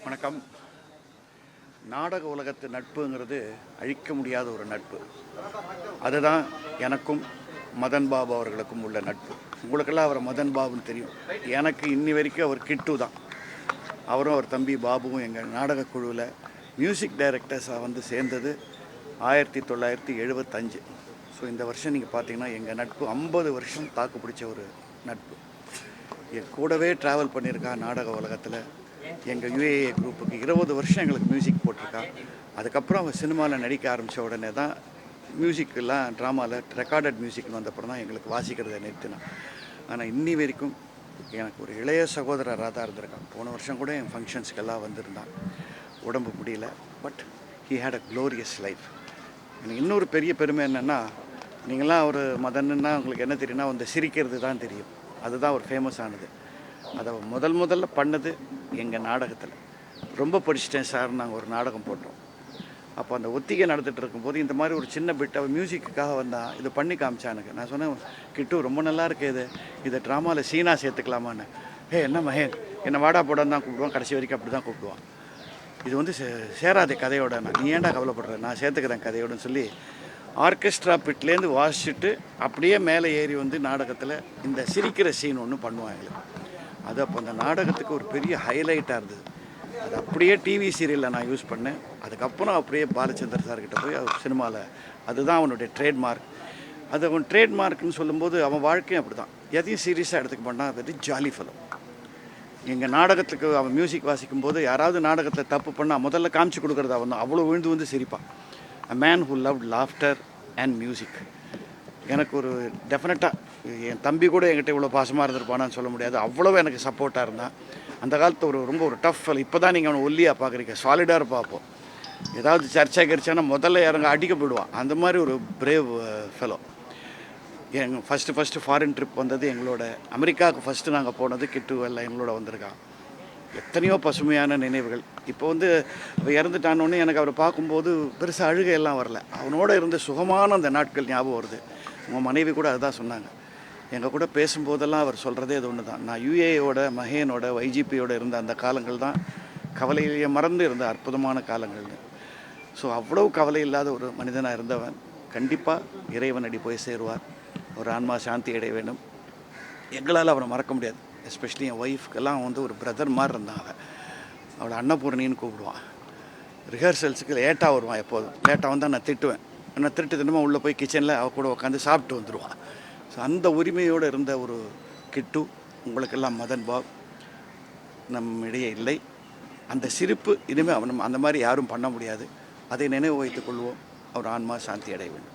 வணக்கம். நாடக உலகத்து நட்புங்கிறது அழிக்க முடியாத ஒரு நட்பு. அதுதான் எனக்கும் மதன் பாபு அவர்களுக்கும் உள்ள நட்பு. உங்களுக்கெல்லாம் அவர் மதன் பாபுன்னு தெரியும். எனக்கு இன்னி வரைக்கும் அவர் கிட்டு தான். அவரும் அவர் தம்பி பாபுவும் எங்கள் நாடக குழுவில் மியூசிக் டைரக்டர்ஸாக வந்து சேர்ந்தது 1975. ஸோ இந்த வருஷம் நீங்கள் பார்த்தீங்கன்னா எங்கள் நட்பு 50 வருஷம் தாக்கு பிடிச்ச ஒரு நட்பு. என் கூடவே ட்ராவல் பண்ணியிருக்கா நாடக உலகத்தில். எங்கள் யுஏஏ குரூப்புக்கு 20 வருஷம் எங்களுக்கு மியூசிக் போட்டிருக்கா. அதுக்கப்புறம் அவன் சினிமாவில் நடிக்க ஆரம்பித்த உடனே தான் மியூசிக்கெல்லாம் ட்ராமாவில் ரெக்கார்டட் மியூசிக்னு வந்தப்பறம் தான் எங்களுக்கு வாசிக்கிறத நிறுத்தினான். ஆனால் இன்னி வரைக்கும் எனக்கு ஒரு இளைய சகோதரராக தான் இருந்திருக்கான். போன வருஷம் கூட என் ஃபங்க்ஷன்ஸ்க்கெல்லாம் வந்திருந்தான். உடம்பு முடியல, but he had a glorious life. எனக்கு இன்னொரு பெரிய பெருமை என்னென்னா, நீங்களாம் ஒரு மதன்னா உங்களுக்கு என்ன தெரியும்னா வந்து சிரிக்கிறது தான் தெரியும். அதுதான் ஒரு ஃபேமஸ் ஆனது. அதை முதல்ல பண்ணது எங்கள் நாடகத்தில். ரொம்ப படிச்சிட்டேன் சார், நாங்கள் ஒரு நாடகம் போட்டோம். அப்போ அந்த ஒத்திகை நடந்துகிட்டு இருக்கும்போது இந்த மாதிரி ஒரு சின்ன பிட் அவள் மியூசிக்குக்காக வந்தான். இதை பண்ணி காமிச்சானுக்கு. நான் சொன்னேன், கிட்டு ரொம்ப நல்லா இருக்குது, இதை ட்ராமாவில் சீனாக சேர்த்துக்கலாமான்னு. என்ன மகேன், என்னை வாடா போடான்னு தான் கூப்பிடுவான். கடைசி வரைக்கும் அப்படி தான் கூப்பிடுவான். இது வந்து சேராது கதையோட. நீ ஏன்டா கவலைப்படுற, நான் சேர்த்துக்கிறேன் கதையோடன்னு சொல்லி ஆர்கெஸ்ட்ரா பிட்லேருந்து வாசிச்சுட்டு அப்படியே மேலே ஏறி வந்து நாடகத்தில் இந்த சிரிக்கிற சீன் ஒன்று பண்ணுவான் எங்களுக்கு. அது அப்போ அந்த நாடகத்துக்கு ஒரு பெரிய ஹைலைட்டாக இருந்தது. அது அப்படியே டிவி சீரியலில் நான் யூஸ் பண்ணேன். அதுக்கப்புறம் அப்படியே பாலச்சந்தர் சார்கிட்ட போய் அவர் சினிமாவில் அதுதான் அவனுடைய ட்ரேட்மார்க். அது அவன் ட்ரேட்மார்க்னு சொல்லும்போது அவன் வாழ்க்கையும் அப்படி தான். எதையும் சீரியஸாக எடுத்துக்க மாட்டான். Very jolly fellow. எங்கள் நாடகத்துக்கு அவன் மியூசிக் வாசிக்கும்போது யாராவது நாடகத்தில் தப்பு பண்ணால் முதல்ல காமிச்சு கொடுக்குறது அவன் தான். அவ்வளோ விழுந்து வந்து சிரிப்பான். A man who loved laughter and music. எனக்கு ஒரு டெஃபினட்டாக என் தம்பி கூட என்கிட்ட இவ்வளோ பாசமாக இருந்திருப்பானான்னு சொல்ல முடியாது. அவ்வளோ எனக்கு சப்போர்ட்டாக இருந்தான். அந்த காலத்து ரொம்ப ஒரு டஃப் ஃபெல். இப்போ தான் நீங்கள் அவனை ஒல்லியாக பார்க்குறீங்க, சாலிடாக பார்ப்போம். ஏதாவது சர்ச்சை கிடச்சானா முதல்ல இறங்க அடிக்க போயிடுவான். அந்த மாதிரி ஒரு பிரேவ் ஃபெலோ. எங்கள் ஃபஸ்ட்டு ஃபாரின் ட்ரிப் வந்தது எங்களோட. அமெரிக்காவுக்கு ஃபஸ்ட்டு நாங்கள் போனது கிட்டு எல்லாம் எங்களோட வந்திருக்கான். எத்தனையோ பசுமையான நினைவுகள். இப்போ வந்து இறந்துட்டானோன்னு எனக்கு அவரை பார்க்கும்போது பெருசாக அழுகையெல்லாம் வரல. அவனோட இருந்த சுகமான அந்த நாட்கள் ஞாபகம் வருது. உங்கள் மனைவி கூட அதுதான் சொன்னாங்க. எங்கள் கூட பேசும்போதெல்லாம் அவர் சொல்கிறதே அது ஒன்று தான். நான் யுஏயோட மகேனோட வைஜிபியோட இருந்த அந்த காலங்கள் தான் கவலையிலேயே மறந்து இருந்த அற்புதமான காலங்கள்னு. ஸோ அவ்வளோ கவலை இல்லாத ஒரு மனிதனாக இருந்தவன் கண்டிப்பாக இறைவனடி போய் சேருவார். ஒரு ஆன்மா சாந்தி அடைய வேண்டும். எங்களால் அவனை மறக்க முடியாது. எஸ்பெஷலி என் ஒய்ஃப்க்கெல்லாம் வந்து ஒரு பிரதர் மாதிரி இருந்தாங்க. அவளை அன்னபூர்ணின்னு கூப்பிடுவான். ரிஹர்சல்ஸுக்கு லேட்டாக வருவான். எப்போதும் லேட்டாக வந்தால் நான் திட்டுவேன். நான் தினமும் உள்ளே போய் கிச்சனில் அவள் கூட உட்காந்து சாப்பிட்டு வந்துடுவான். ஸோ அந்த உரிமையோடு இருந்த ஒரு கிட்டு உங்களுக்கெல்லாம் மதன் பாப் நம்மிடையே இல்லை. அந்த சிரிப்பு இனிமேல் அவன் அந்த மாதிரி யாரும் பண்ண முடியாது. அதை நினைவு வைத்துக் கொள்வோம். அவர் ஆன்மா சாந்தி அடைய வேண்டும்.